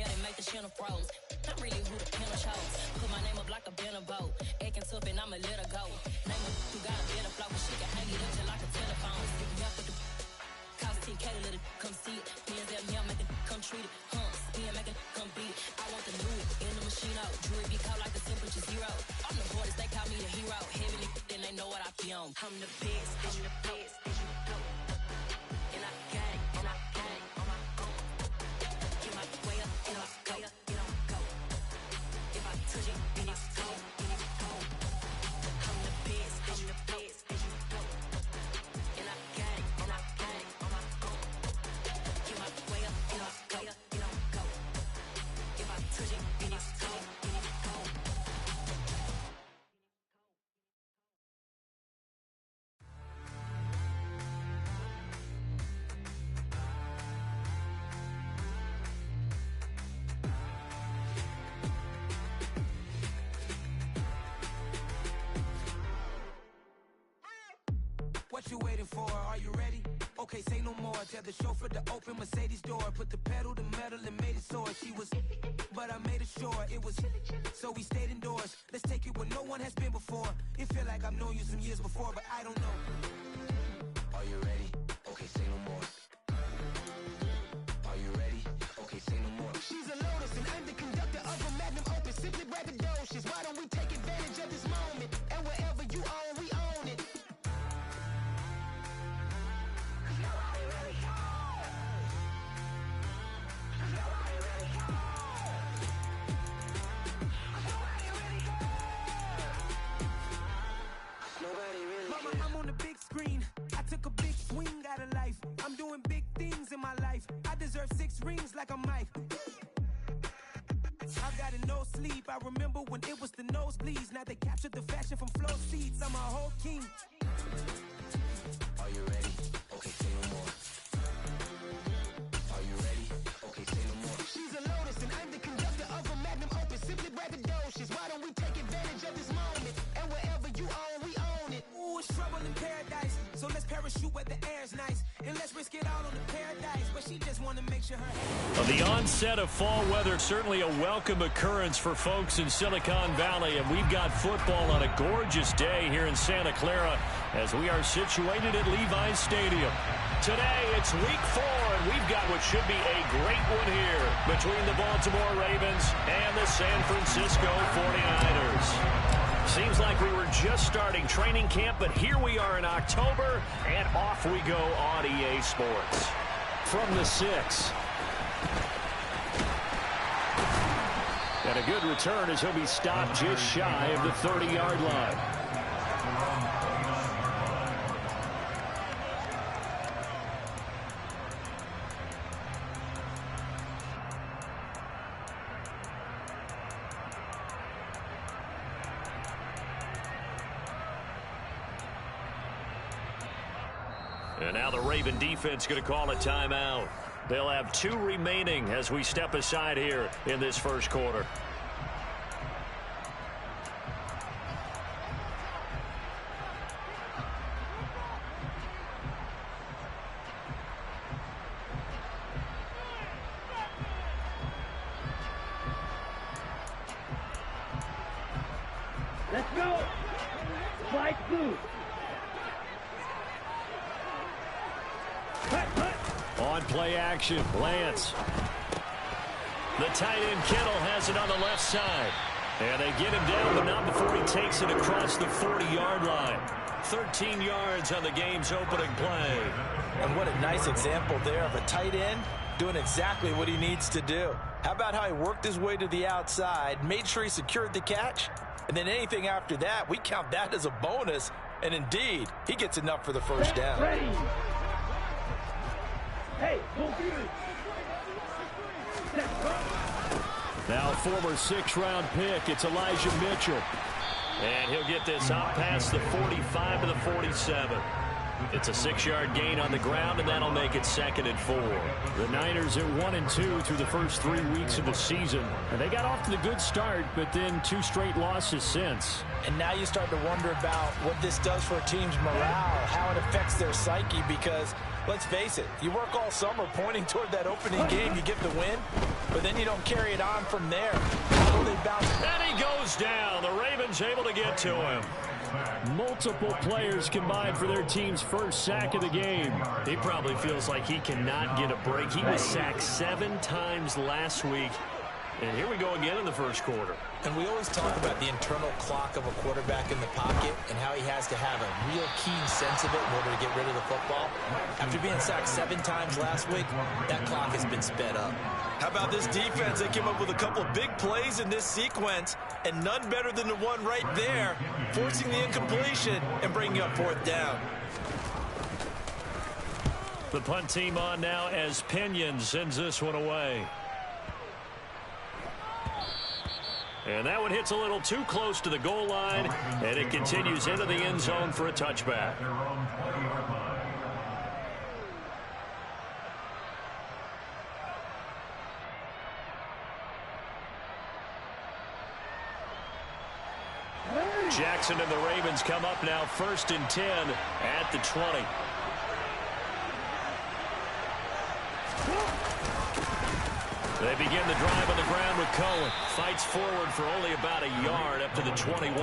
yeah, they make the channel froze. Not really who the panel chose. Put my name up like a banner boat. Acting tough and I'ma let her go. Name her who got a better flow, but she can hang it up just like a telephone. Stick me up with the cost 10K to let it come see it. PNZ, yeah, make it come treat it. Spin, make it come beat it. I want the new in the machine out. Jewelry be cold like the temperature zero. I'm the hardest, they call me the hero. Heavy then they know what I be on. I'm the best, I'm the best, and you go. And I got it, and I got it on my own. Get my way up, and I go, and I go. If I touch it, then it's cold, then it's cold. I'm the best, and you go. And I got it, and I got it on my own. Get my way up, and I go, and I go. If I touch it, then it's cold, then it's cold. What you waiting for? Are you ready? Okay, say no more. Tell the chauffeur to open Mercedes door. Put the pedal to metal and made it soar. She was, but I made it sure it was. So we stayed indoors. Let's take it where no one has been before. It feel like I've known you some years before, but I don't know. Are you ready? Okay, say no more. Are you ready? Okay, say no more. She's a Lotus and I'm the conductor of a Magnum Opus. Simply braggadocious. Why don't we take advantage of this moment? And wherever you own, we own it. Mama, I'm on the big screen. I took a big swing out of life. I'm doing big things in my life. I deserve 6 rings like I'm Mike. I've got no sleep. I remember when it was the nosebleeds. Now they captured the fashion from flow seats. I'm a whole king. Are you ready? Okay, say no more. Are you ready? Okay, say no more. She's a Lotus and I'm the conductor of a Magnum Opus. Simply braggadocious. Why don't we take advantage of this moment? And wherever you own, we own it. Ooh, it's trouble in paradise. So let's parachute where the air's nice. And let's risk it all on the paradise. But she just want to make sure her head... The onset of fall weather, certainly a welcome occurrence for folks in Silicon Valley. And we've got football on a gorgeous day here in Santa Clara as we are situated at Levi's Stadium. Today, it's week 4, and we've got what should be a great one here between the Baltimore Ravens and the San Francisco 49ers. Seems like we were just starting training camp, but here we are in October, and off we go on EA Sports. From the 6. And a good return as he'll be stopped just shy of the 30-yard line. And now the Raven defense going to call a timeout. They'll have 2 remaining as we step aside here in this first quarter. Let's go! Flight blue! On play action, Lance. The tight end Kittle has it on the left side. And they get him down, but not before he takes it across the 40-yard line. 13 yards on the game's opening play. And what a nice example there of a tight end doing exactly what he needs to do. How about how he worked his way to the outside, made sure he secured the catch, and then anything after that, we count that as a bonus. And indeed, he gets enough for the first down. Ready! Hey, don't do it! Now former 6th-round pick, it's Elijah Mitchell. And he'll get this out past the 45 to the 47. It's a 6-yard gain on the ground, and that'll make it 2nd and 4. The Niners are 1-2 through the first 3 weeks of the season. And they got off to the good start, but then 2 straight losses since. And now you start to wonder about what this does for a team's morale, how it affects their psyche, because let's face it, you work all summer pointing toward that opening game, you get the win, but then you don't carry it on from there. How will they bounce? And he goes down. The Ravens able to get to him. Multiple players combined for their team's first sack of the game. He probably feels like he cannot get a break. He was sacked 7 times last week. And here we go again in the first quarter. And we always talk about the internal clock of a quarterback in the pocket and how he has to have a real keen sense of it in order to get rid of the football. After being sacked 7 times last week, that clock has been sped up. How about this defense? They came up with a couple of big plays in this sequence, and none better than the one right there, forcing the incompletion and bringing up 4th down. The punt team on now as Pinion sends this one away. And that one hits a little too close to the goal line, and it continues into the end zone for a touchback. Jackson and the Ravens come up now 1st and 10 at the 20. They begin the drive on the ground with Cohen. Fights forward for only about a yard up to the 21.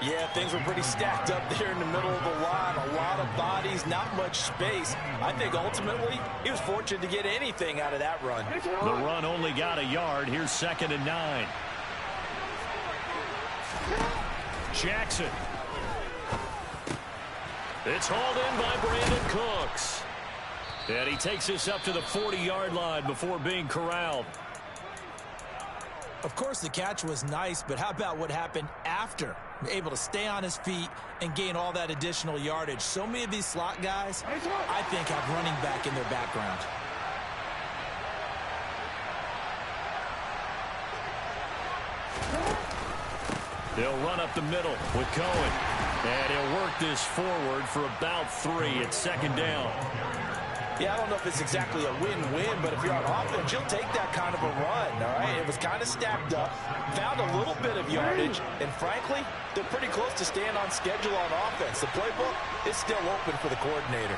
Yeah, things were pretty stacked up there in the middle of the line. A lot of bodies, not much space. I think ultimately he was fortunate to get anything out of that run. The run only got a yard. Here's 2nd and 9. Jackson. It's hauled in by Brandon Cooks. And he takes this up to the 40-yard line before being corralled. Of course, the catch was nice, but how about what happened after? Able to stay on his feet and gain all that additional yardage. So many of these slot guys, I think, have running back in their background. They'll run up the middle with Cohen. And he'll work this forward for about 3 at 2nd down. Yeah, I don't know if it's exactly a win-win, but if you're on offense, you'll take that kind of a run, all right? It was kind of stacked up, found a little bit of yardage, and frankly, they're pretty close to staying on schedule on offense. The playbook is still open for the coordinator.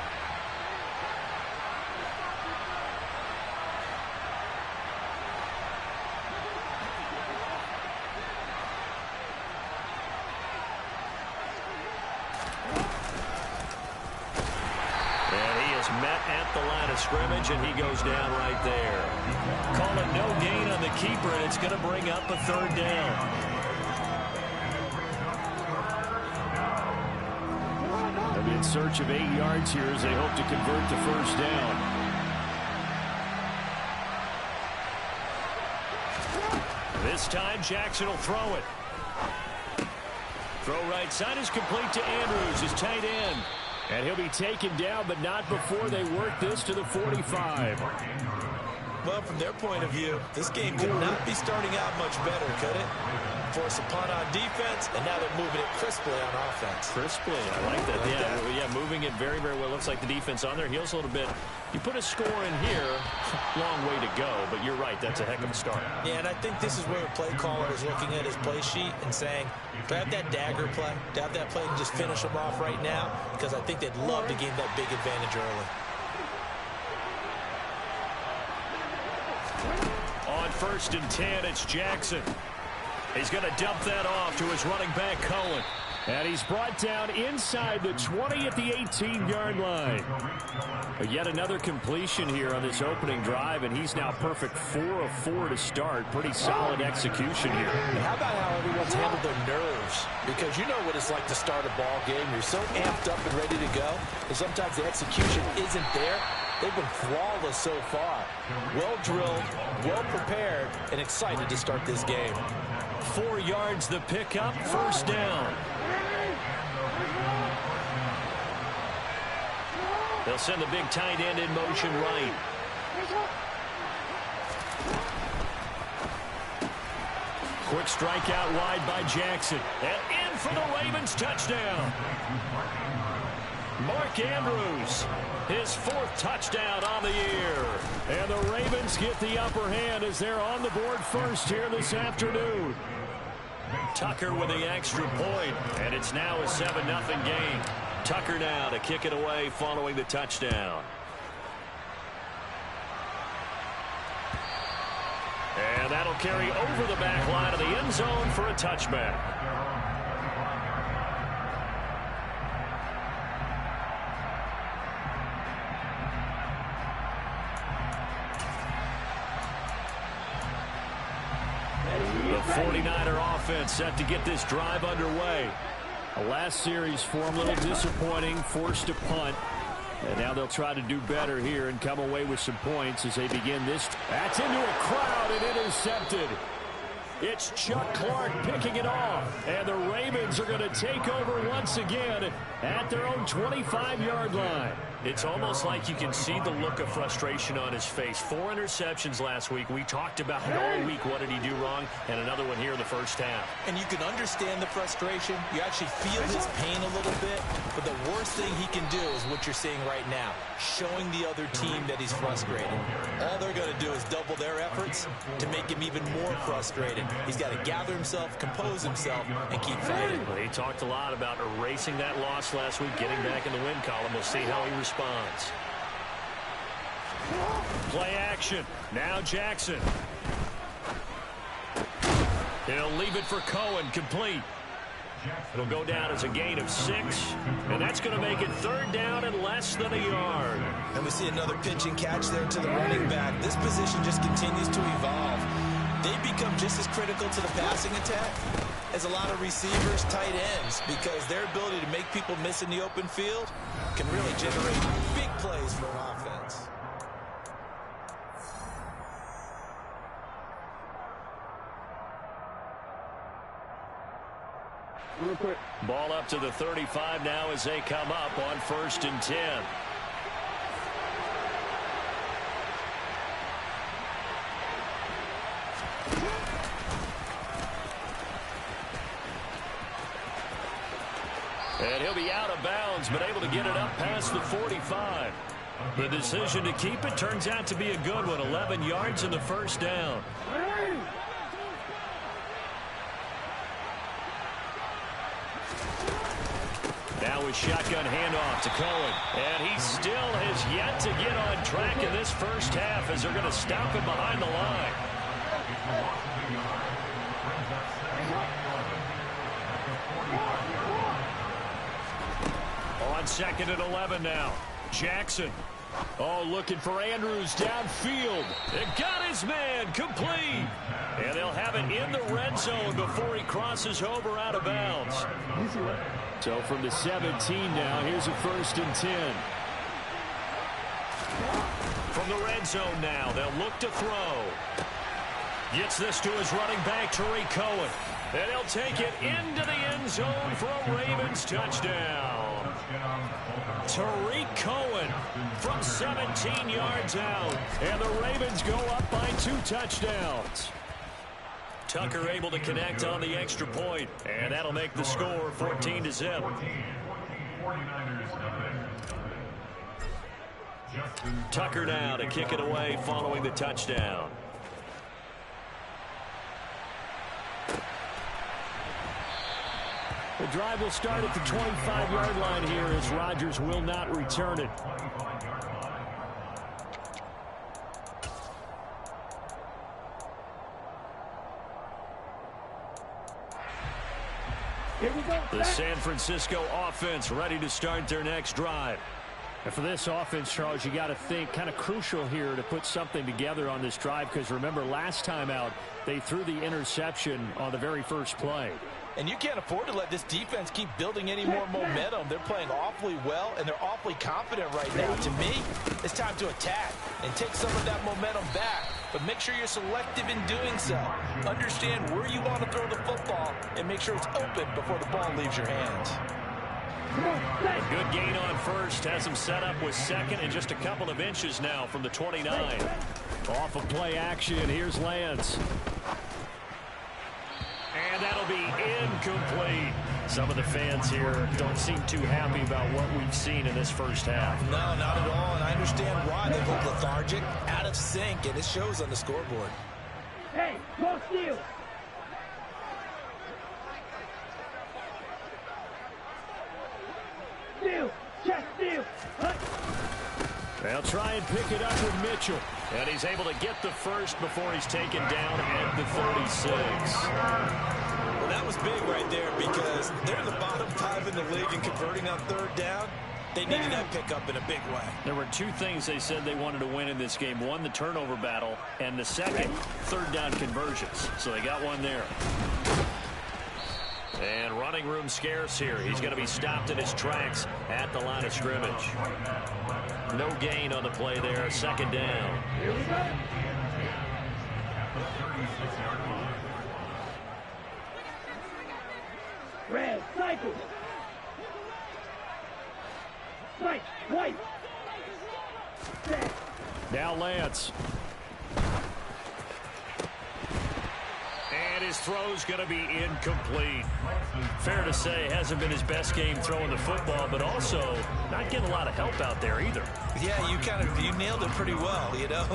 Met at the line of scrimmage, and he goes down right there. Call it no gain on the keeper, and it's going to bring up a 3rd down. They'll be in search of 8 yards here as they hope to convert the 1st down. This time, Jackson will throw it. Throw right side is complete to Andrews, his tight end. And he'll be taken down, but not before they work this to the 45. Well, from their point of view, this game could not be starting out much better, could it? Force a punt on defense, and now they're moving it crisply on offense. Crisply, I like that. Yeah, moving it very, very well. Looks like the defense on their heels a little bit. You put a score in here, long way to go, but you're right, that's a heck of a start. Yeah, and I think this is where a play caller is looking at his play sheet and saying, do I have that dagger play? Do I have that play and just finish them off right now? Because I think they'd love to gain that big advantage early. On 1st and 10, it's Jackson. He's going to dump that off to his running back, Cohen. And he's brought down inside the 20 at the 18-yard line. But yet another completion here on this opening drive, and he's now perfect 4 of 4 to start. Pretty solid execution here. And how about how everyone's handled their nerves? Because you know what it's like to start a ball game. You're so amped up and ready to go, and sometimes the execution isn't there. They've been flawless so far. Well drilled, well prepared, and excited to start this game. 4 yards the pickup, 1st down. They'll send the big tight end in motion right. Quick strike out wide by Jackson. And in for the Ravens touchdown. Mark Andrews, his 4th touchdown on the year. And the Ravens get the upper hand as they're on the board first here this afternoon. Tucker with the extra point, and it's now a 7-0 game. Tucker now to kick it away following the touchdown. That'll carry over the back line of the end zone for a touchback. The 49er offense set to get this drive underway. The last series for them a little disappointing, forced to punt. And now they'll try to do better here and come away with some points as they begin this. That's into a crowd and intercepted. It's Chuck Clark picking it off. And the Ravens are going to take over once again at their own 25-yard line. It's almost like you can see the look of frustration on his face. 4 interceptions last week. We talked about it all week. What did he do wrong? And another one here in the first half. And you can understand the frustration. You actually feel his pain a little bit. But the worst thing he can do is what you're seeing right now, showing the other team that he's frustrated. All they're going to do is double their efforts to make him even more frustrated. He's got to gather himself, compose himself, and keep fighting. Well, he talked a lot about erasing that loss last week, getting back in the win column. We'll see how he responds. Play action. Now Jackson. He'll leave it for Cohen, complete. It'll go down as a gain of 6, and that's going to make it 3rd down and less than a yard. And we see another pitch and catch there to the running back. This position just continues to evolve. They become just as critical to the passing attack as a lot of receivers, tight ends, because their ability to make people miss in the open field can really generate big plays for an offense. Ball up to the 35 now as they come up on 1st and 10. And he'll be out of bounds, but able to get it up past the 45. The decision to keep it turns out to be a good one. 11 yards in the first down. Now a shotgun handoff to Cohen. And he still has yet to get on track in this first half as they're going to stop him behind the line. On 2nd and 11 now. Jackson. Oh, looking for Andrews downfield. It got his man complete. And they'll have it in the red zone before he crosses over out of bounds. So from the 17 now, here's a 1st and 10. From the red zone now, they'll look to throw. Gets this to his running back, Tariq Cohen. And he'll take it into the end zone for a Ravens touchdown. Tariq Cohen from 17 yards out. And the Ravens go up by 2 touchdowns. Tucker able to connect on the extra point. And that'll make the score 14-0. Tucker now to kick it away following the touchdown. The drive will start at the 25-yard line here as Rodgers will not return it. Here we go. The San Francisco offense ready to start their next drive. And for this offense, Charles, you got to think kind of crucial here to put something together on this drive, because remember last time out they threw the interception on the very first play. And you can't afford to let this defense keep building any more momentum. They're playing awfully well, and they're awfully confident right now. To me, it's time to attack and take some of that momentum back. But make sure you're selective in doing so. Understand where you want to throw the football and make sure it's open before the ball leaves your hands. A good gain on first. Has him set up with 2nd and just a couple of inches now from the 29. Off of play action, here's Lance. And that'll be incomplete. Some of the fans here don't seem too happy about what we've seen in this first half. No, not at all, and I understand why. They look lethargic, out of sync, and it shows on the scoreboard. Hey, go steal. Steal, check steal. They'll try and pick it up with Mitchell. And he's able to get the first before he's taken down at the 36. Well, that was big right there because they're the bottom 5 in the league in converting on third down. They needed that pickup in a big way. There were two things they said they wanted to win in this game. One, the turnover battle, and the second, third down conversions. So they got one there. And running room scarce here. He's going to be stopped in his tracks at the line of scrimmage. No gain on the play there. Second down. Red, cycle. Strike, white. Set. Now Lance. And his throw's going to be incomplete. Fair to say, hasn't been his best game throwing the football, but also not getting a lot of help out there either. Yeah, you nailed it pretty well, you know.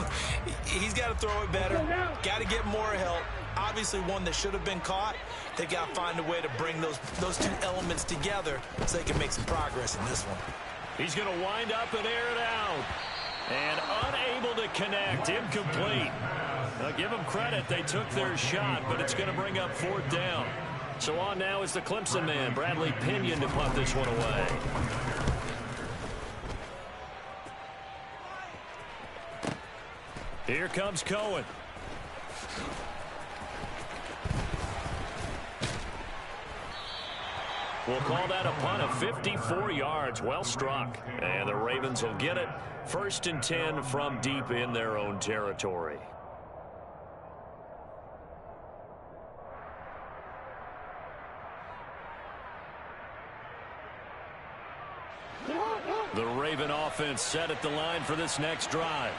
He's got to throw it better. Got to get more help. Obviously one that should have been caught. They got to find a way to bring those two elements together so they can make some progress in this one. He's going to wind up and air it out. And unable to connect. Incomplete. Now give them credit. They took their shot, but it's going to bring up fourth down. So on now is the Clemson man, Bradley Pinion, to punt this one away. Here comes Cohen. We'll call that a punt of 54 yards. Well struck. And the Ravens will get it. 1st and 10 from deep in their own territory. The Raven offense set at the line for this next drive.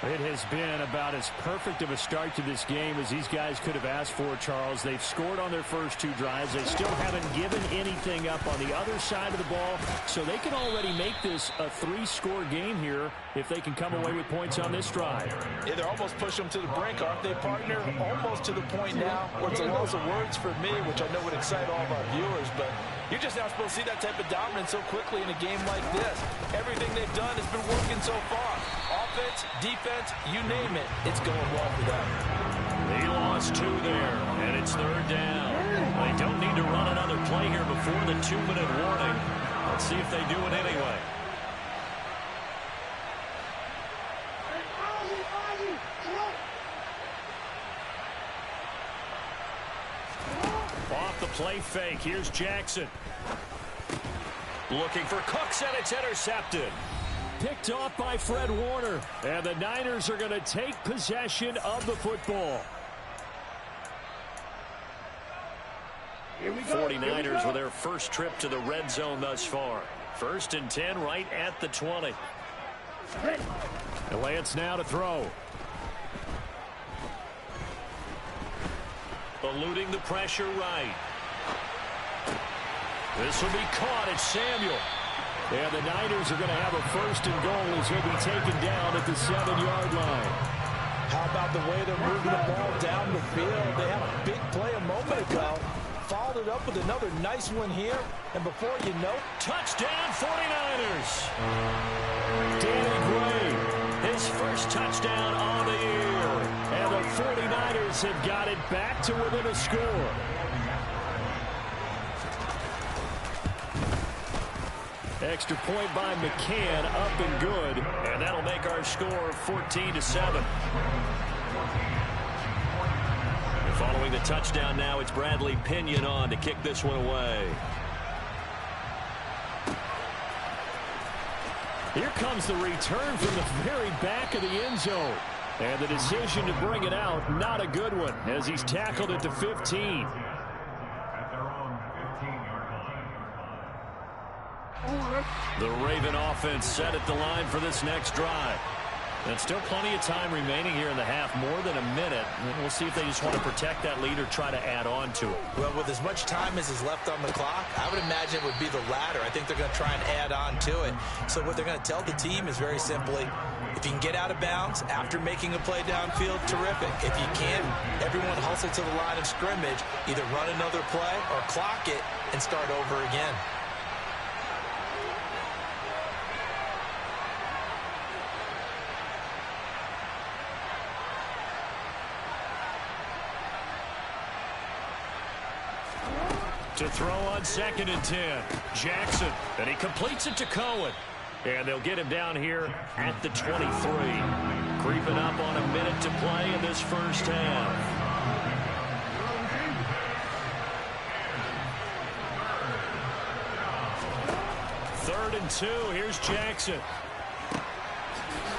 It has been about as perfect of a start to this game as these guys could have asked for, Charles. They've scored on their first 2 drives. They still haven't given anything up on the other side of the ball, so they can already make this a 3-score game here if they can come away with points on this drive. Yeah, they're almost pushing them to the brink, aren't they, partner? Almost to the point now where it's a loss of words for me, which I know would excite all of our viewers, but you're just not supposed to see that type of dominance so quickly in a game like this. Everything they've done has been working so far. Offense, defense, you name it, it's going well for them. He lost 2 there, and it's third down. They don't need to run another play here before the 2-minute warning. Let's see if they do it anyway. Off the play fake, here's Jackson. Looking for Cooks, and it's intercepted. Picked off by Fred Warner. And the Niners are going to take possession of the football. 49ers with their first trip to the red zone thus far. 1st and 10 right at the 20. And Lance now to throw. Eluding the pressure right. This will be caught. It's Samuel. And the Niners are going to have a 1st and goal as he'll be taken down at the 7-yard line. How about the way they're moving the ball down the field? They had a big play a moment ago. Followed it up with another nice one here. And before you know, touchdown 49ers. Danny Gray, his first touchdown on the year. And the 49ers have got it back to within a score. Extra point by McCann, up and good. And that'll make our score 14-7. And following the touchdown now, it's Bradley Pinion on to kick this one away. Here comes the return from the very back of the end zone. And the decision to bring it out, not a good one, as he's tackled at the 15. The Raven offense set at the line for this next drive. And still plenty of time remaining here in the half, more than a minute. We'll see if they just want to protect that lead or try to add on to it. Well, with as much time as is left on the clock, I would imagine it would be the latter. I think they're going to try and add on to it. So what they're going to tell the team is very simply, if you can get out of bounds after making a play downfield, terrific. If you can't, everyone hustle to the line of scrimmage, either run another play or clock it and start over again. To throw on 2nd and 10. Jackson, and he completes it to Cohen. And they'll get him down here at the 23. Creeping up on a minute to play in this first half. Third and 2. Here's Jackson.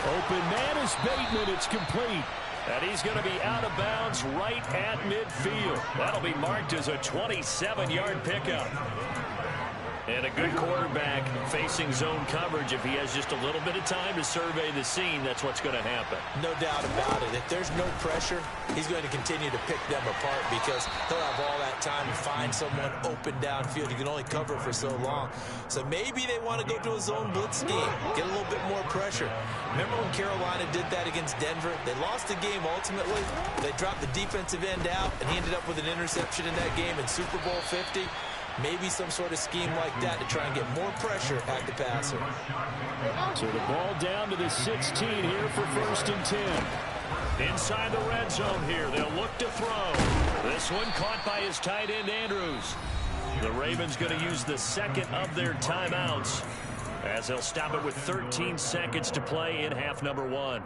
Open man is Bateman. It's complete. And he's going to be out of bounds right at midfield. That'll be marked as a 27-yard pickup. And a good quarterback facing zone coverage. If he has just a little bit of time to survey the scene, that's what's going to happen. No doubt about it. If there's no pressure, he's going to continue to pick them apart because he'll have all that time to find someone open downfield. You can only cover for so long. So maybe they want to go to a zone blitz scheme, get a little bit more pressure. Remember when Carolina did that against Denver? They lost the game ultimately. They dropped the defensive end out, and he ended up with an interception in that game in Super Bowl 50. Maybe some sort of scheme like that to try and get more pressure at the passer. So the ball down to the 16 here for 1st and 10. Inside the red zone here. They'll look to throw. This one caught by his tight end, Andrews. The Ravens going to use the 2nd of their timeouts as they'll stop it with 13 seconds to play in half number 1.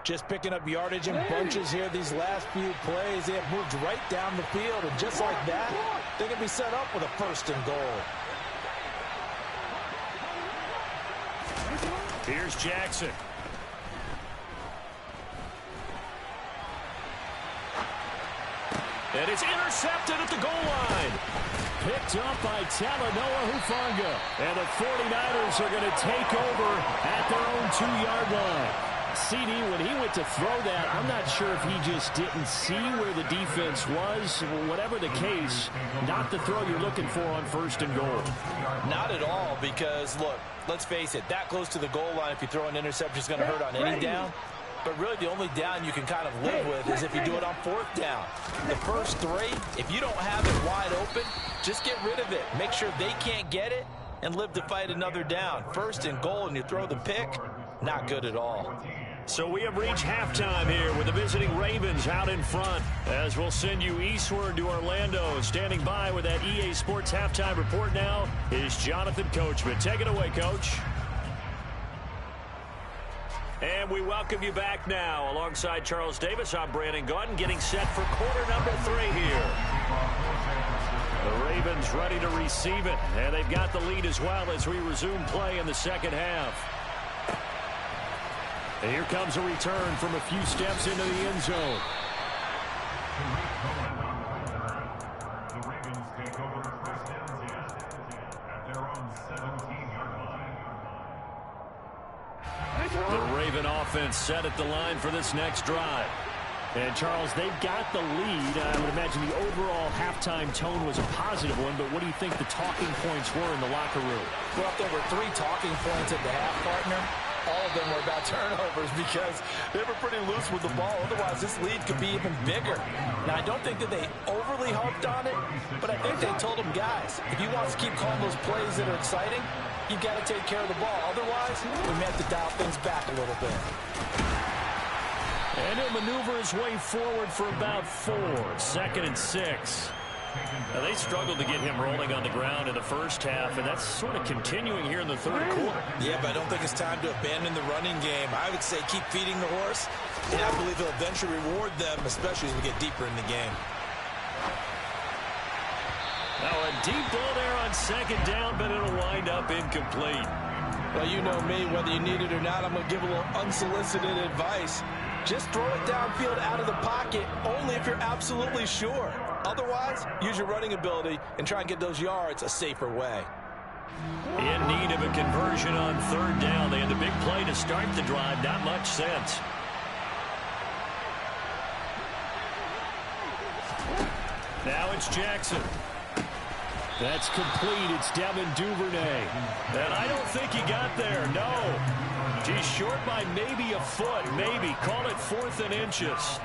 Just picking up yardage in bunches here these last few plays. They have moved right down the field, and just like that, they're going to be set up with a 1st and goal. Here's Jackson. And it's intercepted at the goal line. Picked up by Talanoa Hufanga. And the 49ers are going to take over at their own 2-yard line. CD, when he went to throw that, I'm not sure if he just didn't see where the defense was. Whatever the case, not the throw you're looking for on 1st and goal. Not at all, because, look, let's face it, that close to the goal line, if you throw an interception, is going to hurt on any down. But really, the only down you can kind of live with is if you do it on 4th down. The first 3, if you don't have it wide open, just get rid of it. Make sure they can't get it and live to fight another down. 1st and goal, and you throw the pick, not good at all. So we have reached halftime here with the visiting Ravens out in front, as we'll send you eastward to Orlando. Standing by with that EA Sports halftime report now is Jonathan Coachman. Take it away, Coach. And we welcome you back now. Alongside Charles Davis, I'm Brandon Gaudin, getting set for quarter number 3 here. The Ravens ready to receive it, and they've got the lead as well as we resume play in the second half. And here comes a return from a few steps into the end zone. The Ravens take over 1st and 10 at their own 17-yard line. The Raven offense set at the line for this next drive. And, Charles, they've got the lead. I would imagine the overall halftime tone was a positive one, but what do you think the talking points were in the locker room? Well, there were 3 talking points at the half, partner. All of them were about turnovers because they were pretty loose with the ball. Otherwise, this lead could be even bigger. Now, I don't think that they overly harped on it, but I think they told them, guys, if you want to keep calling those plays that are exciting, you've got to take care of the ball. Otherwise, we may have to dial things back a little bit. And he'll maneuver his way forward for about 4. 2nd and 6. Now, they struggled to get him rolling on the ground in the first half, and that's sort of continuing here in the 3rd quarter. Yeah, but I don't think it's time to abandon the running game. I would say keep feeding the horse, and I believe he'll eventually reward them, especially as we get deeper in the game. Now, a deep ball there on 2nd down, but it'll wind up incomplete. Well, you know me, whether you need it or not, I'm going to give a little unsolicited advice. Just throw it downfield out of the pocket, only if you're absolutely sure. Otherwise, use your running ability and try and get those yards a safer way. In need of a conversion on 3rd down. They had the big play to start the drive. Not much sense. Now it's Jackson. That's complete. It's Devin Duvernay. And I don't think he got there. No. He's short by maybe a foot. Maybe. Call it 4th and inches.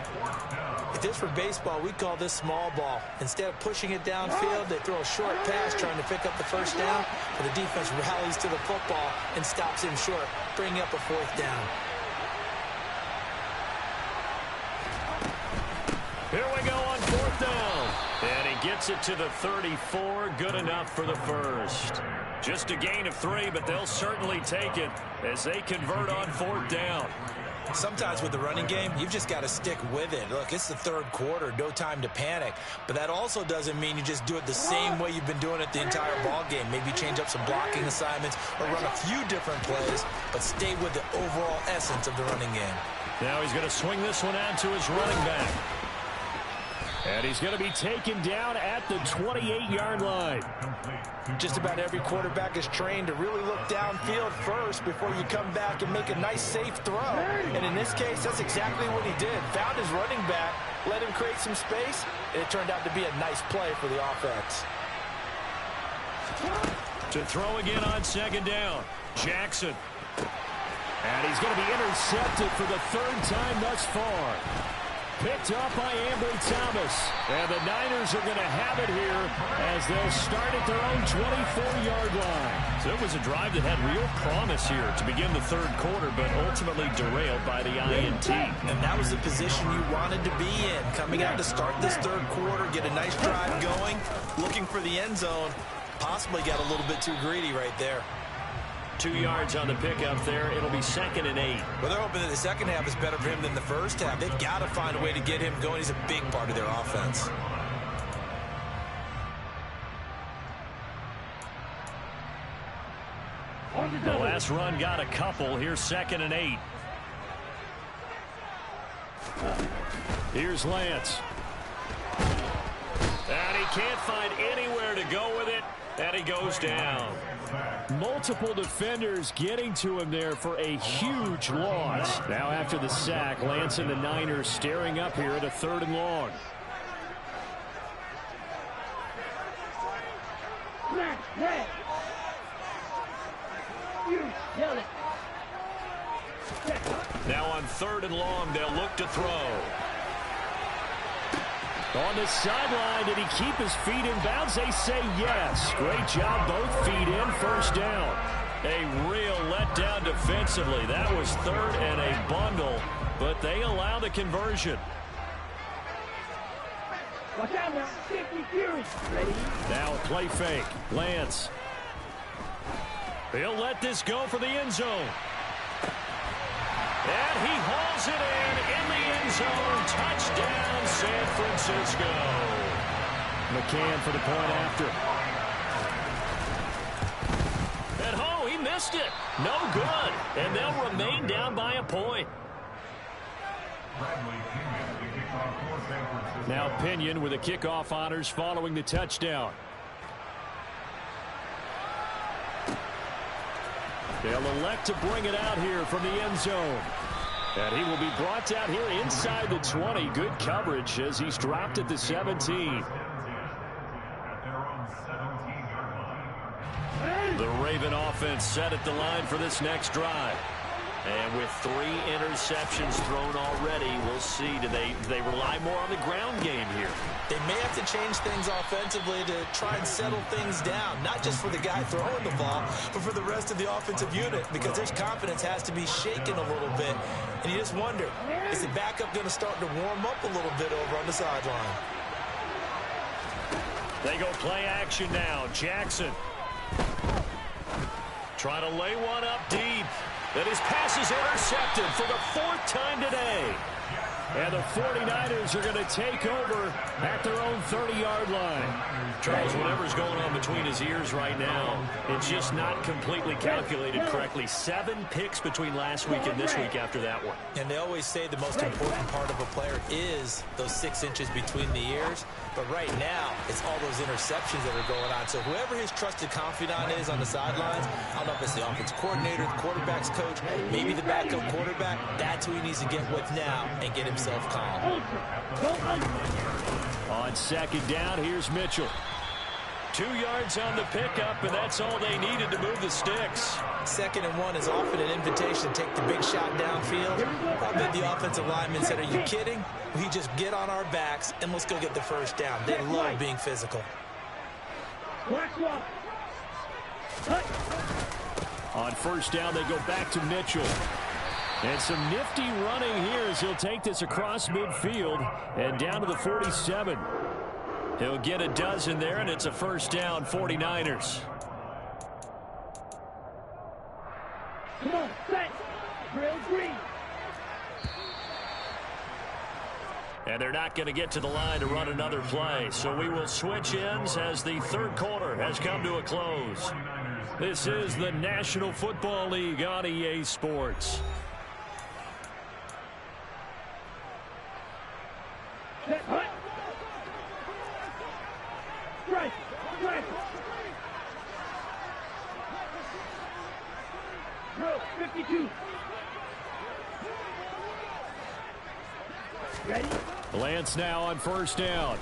If this were baseball, we'd call this small ball. Instead of pushing it downfield, they throw a short pass trying to pick up the 1st down, but the defense rallies to the football and stops him short, bringing up a 4th down. Here we go on 4th down. And he gets it to the 34. Good enough for the first. Just a gain of 3, but they'll certainly take it as they convert on 4th down. Sometimes with the running game, you've just got to stick with it. Look, it's the 3rd quarter, no time to panic. But that also doesn't mean you just do it the same way you've been doing it the entire ball game. Maybe change up some blocking assignments or run a few different plays, but stay with the overall essence of the running game. Now he's going to swing this one out to his running back. And he's going to be taken down at the 28-yard line. Just about every quarterback is trained to really look downfield first before you come back and make a nice, safe throw. And in this case, that's exactly what he did. Found his running back, let him create some space, and it turned out to be a nice play for the offense. To throw again on 2nd down, Jackson. And he's going to be intercepted for the 3rd time thus far. Picked up by Ambry Thomas. And the Niners are going to have it here as they'll start at their own 24-yard line. So it was a drive that had real promise here to begin the 3rd quarter, but ultimately derailed by the INT. And that was the position you wanted to be in. Coming out to start this 3rd quarter, get a nice drive going, looking for the end zone. Possibly got a little bit too greedy right there. 2 yards on the pickup there. It'll be 2nd and 8. Well, they're hoping that the second half is better for him than the first half. They've got to find a way to get him going. He's a big part of their offense. The last run got a couple. Here's 2nd and 8. Here's Lance. And he can't find anywhere to go with it. And he goes down. Multiple defenders getting to him there for a huge loss. Now after the sack, Lance and the Niners staring up here at a 3rd and long. Now on 3rd and long, they'll look to throw. On the sideline, did he keep his feet in bounds? They say yes. Great job, both feet in, 1st down. A real letdown defensively. That was 3rd and a bundle, but they allow the conversion. Watch out now, 50 Fury. Ready? Now a play fake. Lance. He'll let this go for the end zone. And he hauls it in the end zone. Touchdown, San Francisco. McCann for the point after. And he missed it. No good. And they'll remain down by a point. Now Pinion with the kickoff honors following the touchdown. They'll elect to bring it out here from the end zone. And he will be brought out here inside the 20. Good coverage as he's dropped at the 17. The Raven offense set at the line for this next drive. And with 3 interceptions thrown already, we'll see. Do they rely more on the ground game here? They may have to change things offensively to try and settle things down, not just for the guy throwing the ball, but for the rest of the offensive unit, because their confidence has to be shaken a little bit. And you just wonder, is the backup going to start to warm up a little bit over on the sideline? They go play action now. Jackson trying to lay one up deep. And his pass is intercepted for the 4th time today. And the 49ers are going to take over at their own 30-yard line. Charles, whatever's going on between his ears right now, it's just not completely calculated correctly. 7 picks between last week and this week after that one. And they always say the most important part of a player is those 6 inches between the ears. But right now, it's all those interceptions that are going on. So whoever his trusted confidant is on the sidelines, I don't know if it's the offense coordinator, the quarterback's coach, maybe the backup quarterback, that's who he needs to get with now and get himself calm. On 2nd down, here's Mitchell. 2 yards on the pickup, and that's all they needed to move the sticks. 2nd and 1 is often an invitation to take the big shot downfield. I bet the offensive lineman said, are you kidding? We just get on our backs, and let's go get the 1st down. They love being physical. On 1st down, they go back to Mitchell. And some nifty running here as he'll take this across midfield and down to the 47. He'll get a dozen there, and it's a first down, 49ers. Come on, set. Drill green. And they're not going to get to the line to run another play. So we will switch ends as the third quarter has come to a close. This is the National Football League on EA Sports. Set, hut. Strike, strike. Drill 52. Ready? Lance now on first down.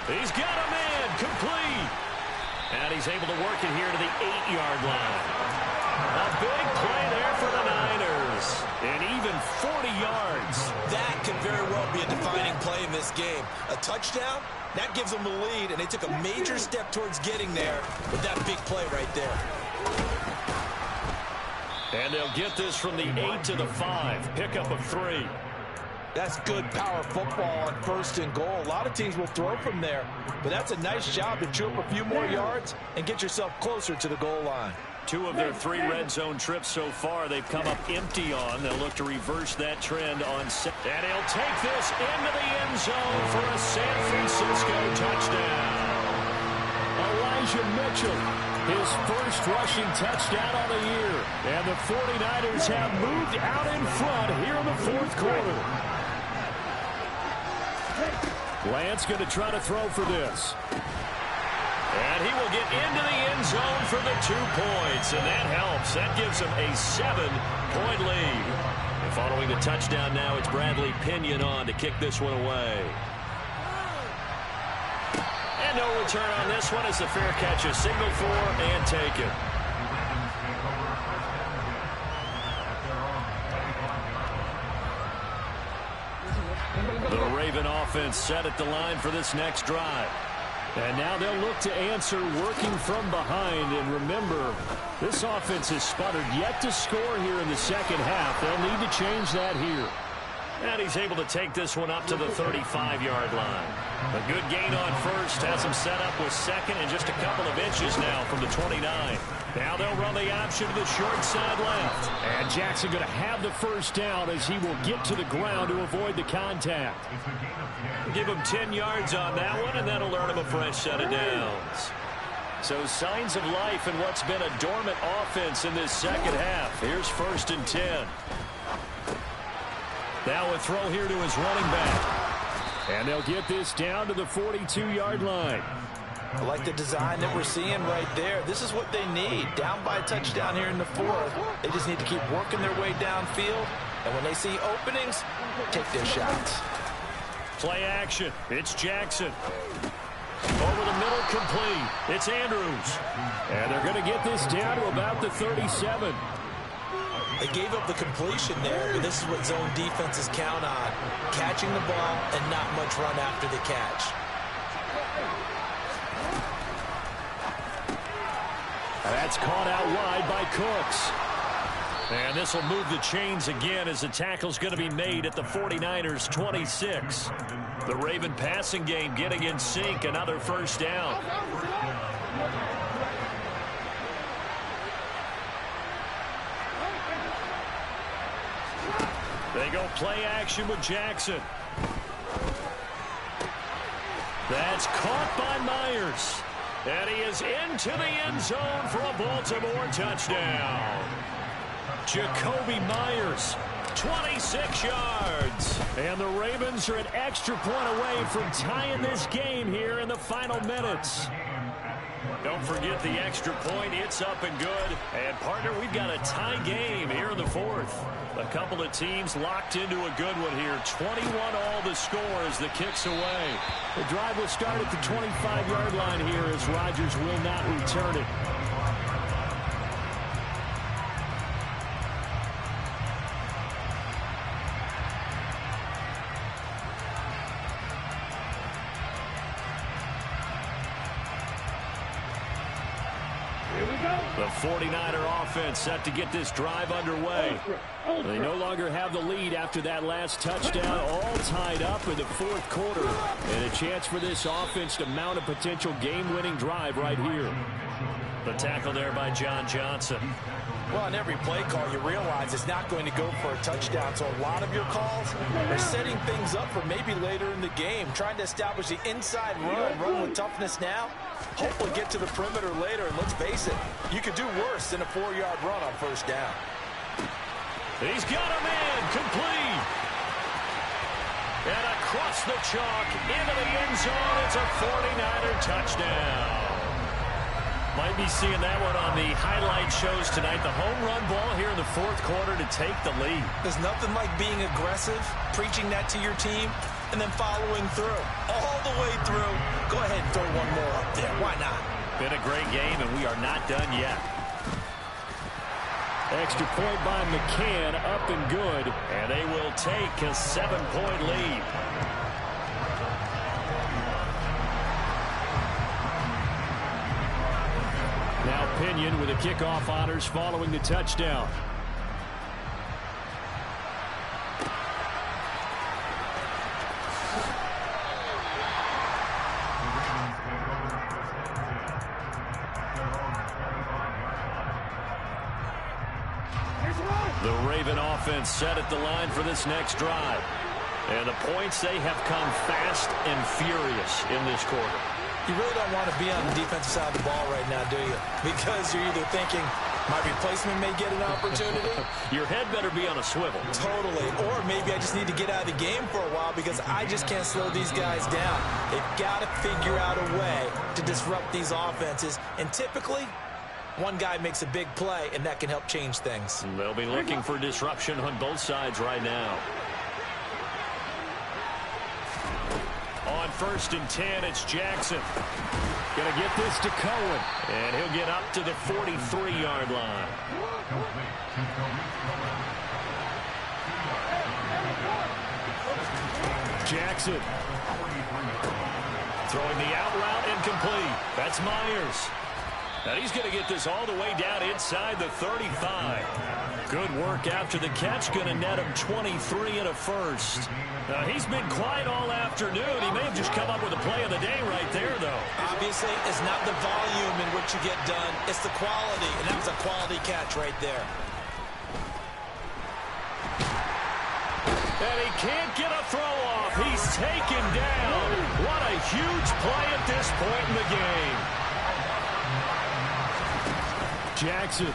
He's got a man, complete. And he's able to work it here to the 8-yard line. A big play there for the Niners. And even 40 yards. That could very well be a defining play in this game. A touchdown, that gives them the lead, and they took a major step towards getting there with that big play right there. And they'll get this from the 8 to the 5. Pickup of 3. That's good power football on first and goal. A lot of teams will throw from there, but that's a nice job to chew up a few more yards and get yourself closer to the goal line. 2 of their 3 red zone trips so far they've come up empty on. They'll look to reverse that trend on set. And he'll take this into the end zone for a San Francisco touchdown. Elijah Mitchell, his first rushing touchdown of the year. And the 49ers have moved out in front here in the fourth quarter. Lance going to try to throw for this. And he will get into the end zone for the 2 points. And that helps. That gives him a 7-point lead. And following the touchdown now, it's Bradley Pinion on to kick this one away. And no return on this one as the fair catch is signaled for and taken. The Raven offense set at the line for this next drive. And now they'll look to answer working from behind. And remember, this offense has sputtered yet to score here in the second half. They'll need to change that here. And he's able to take this one up to the 35-yard line. A good gain on first has him set up with second and just a couple of inches now from the 29. Now they'll run the option to the short side left. And Jackson going to have the first down as he will get to the ground to avoid the contact. Give him 10 yards on that one, and that'll earn him a fresh set of downs. So signs of life in what's been a dormant offense in this second half. Here's 1st and 10. Now a throw here to his running back. And they'll get this down to the 42-yard line. I like the design that we're seeing right there. This is what they need. Down by a touchdown here in the fourth. They just need to keep working their way downfield. And when they see openings, take their shots. Play action. It's Jackson. Over the middle, complete. It's Andrews. And they're going to get this down to about the 37. They gave up the completion there, but this is what zone defenses count on. Catching the ball and not much run after the catch. That's caught out wide by Cooks. And this will move the chains again as the tackle's going to be made at the 49ers 26. The Raven passing game getting in sync, another first down. They go play action with Jackson. That's caught by Myers. And he is into the end zone for a Baltimore touchdown. Jacoby Myers, 26 yards. And the Ravens are an extra point away from tying this game here in the final minutes. Don't forget the extra point. It's up and good. And, partner, we've got a tie game here in the fourth. A couple of teams locked into a good one here. 21-all the score as the kick's away. The drive will start at the 25-yard line here as Rodgers will not return it. Here we go. The 49er offense set to get this drive underway. They no longer have the lead after that last touchdown, all tied up in the fourth quarter. And a chance for this offense to mount a potential game-winning drive right here. The tackle there by John Johnson. Well, on every play call, you realize it's not going to go for a touchdown. So a lot of your calls are setting things up for maybe later in the game, trying to establish the inside run with toughness now. Hopefully get to the perimeter later, and let's face it, you could do worse than a 4-yard run on first down. He's got a man, complete. And across the chalk, into the end zone, it's a 49er touchdown. Might be seeing that one on the highlight shows tonight. The home run ball here in the fourth quarter to take the lead. There's nothing like being aggressive, preaching that to your team, and then following through. All the way through. Go ahead and throw one more up there. Why not? Been a great game, and we are not done yet. Extra point by McCann, up and good. And they will take a 7-point lead. Now Pinion with the kickoff honors following the touchdown. The Raven offense set at the line for this next drive. And the points, they have come fast and furious in this quarter. You really don't want to be on the defensive side of the ball right now, do you? Because you're either thinking, my replacement may get an opportunity. Your head better be on a swivel. Totally. Or maybe I just need to get out of the game for a while because I just can't slow these guys down. They've got to figure out a way to disrupt these offenses. And typically, one guy makes a big play, and that can help change things. They'll be looking for disruption on both sides right now. On 1st and 10, it's Jackson. Gonna get this to Cohen. And he'll get up to the 43-yard line. Jackson. Throwing the out route incomplete. That's Myers. And he's going to get this all the way down inside the 35. Good work after the catch. Going to net him 23 and a first. He's been quiet all afternoon. He may have just come up with a play of the day right there, though. Obviously, it's not the volume in which you get done. It's the quality, and that was a quality catch right there. And he can't get a throw off. He's taken down. What a huge play at this point in the game. Jackson.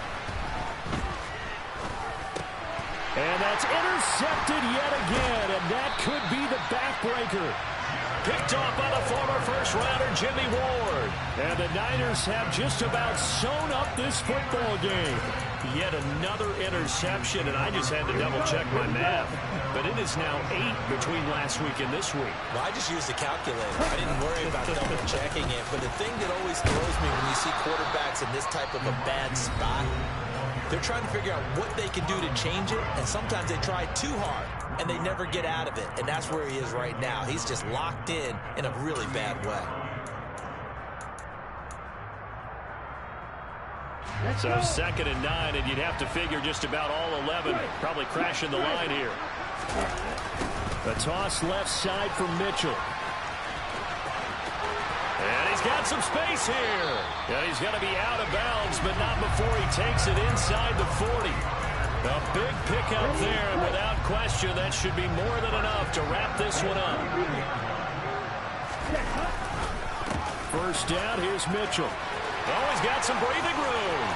And that's intercepted yet again, and that could be the backbreaker. Picked off by the former first-rounder Jimmy Ward. And the Niners have just about sewn up this football game. Yet another interception, and I just had to double-check my math. But it is now 8 between last week and this week. Well, I just used the calculator. I didn't worry about double-checking it. But the thing that always throws me when you see quarterbacks in this type of a bad spot, they're trying to figure out what they can do to change it, and sometimes they try too hard, and they never get out of it. And that's where he is right now. He's just locked in a really bad way. So 2nd and 9, and you'd have to figure just about all 11 probably crashing the line here. The toss left side for Mitchell. And he's got some space here. And he's going to be out of bounds, but not before he takes it inside the 40. A big pickup there, and without question, that should be more than enough to wrap this one up. First down, here's Mitchell. Oh, he's got some breathing room.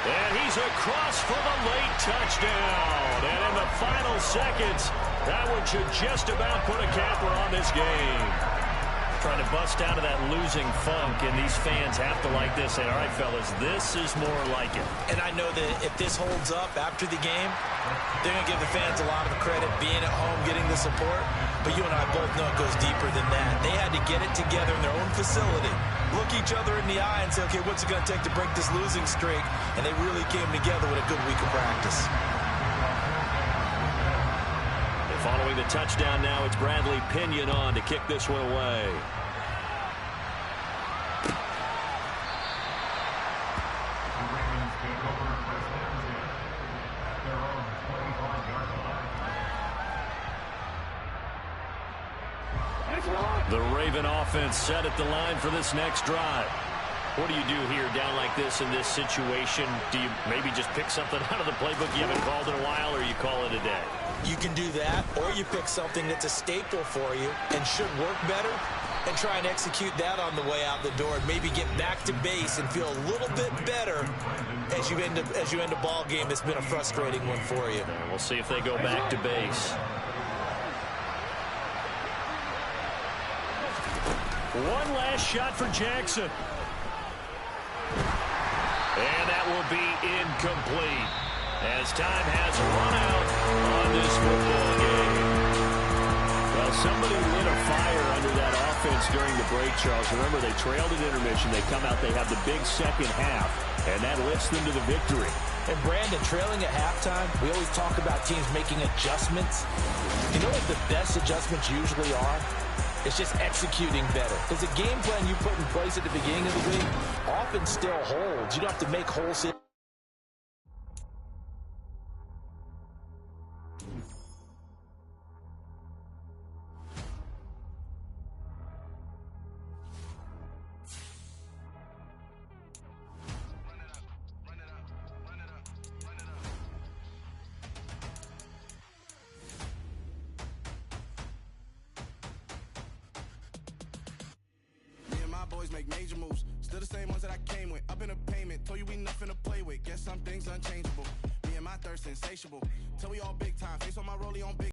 And he's across for the late touchdown. And in the final seconds, that one should just about put a capper on this game. Trying to bust out of that losing funk, and these fans have to like this. Say, all right, fellas, this is more like it. And I know that if this holds up after the game, they're going to give the fans a lot of credit being at home, getting the support. But you and I both know it goes deeper than that. They had to get it together in their own facility, look each other in the eye and say, okay, what's it going to take to break this losing streak? And they really came together with a good week of practice. Following the touchdown now, it's Bradley Pinion on to kick this one away. The Raven offense set at the line for this next drive. What do you do here down like this in this situation? Do you maybe just pick something out of the playbook you haven't called in a while, or you call it a day? You can do that, or you pick something that's a staple for you and should work better and try and execute that on the way out the door and maybe get back to base and feel a little bit better as you end a ball game that's been a frustrating one for you. And we'll see if they go back to base. One last shot for Jackson. And that will be incomplete as time has run out on this football game. Well, somebody lit a fire under that offense during the break, Charles. Remember, they trailed at intermission. They come out, they have the big second half, and that lifts them to the victory. And Brandon, trailing at halftime, we always talk about teams making adjustments. You know what the best adjustments usually are? It's just executing better. Because the game plan you put in place at the beginning of the week often still holds. You don't have to make wholesale. Boys make major moves, still the same ones that I came with. Up in a payment, told you we nothing to play with. Guess some things unchangeable. Me and my thirst insatiable. Till we all big time, face on my rollie on big.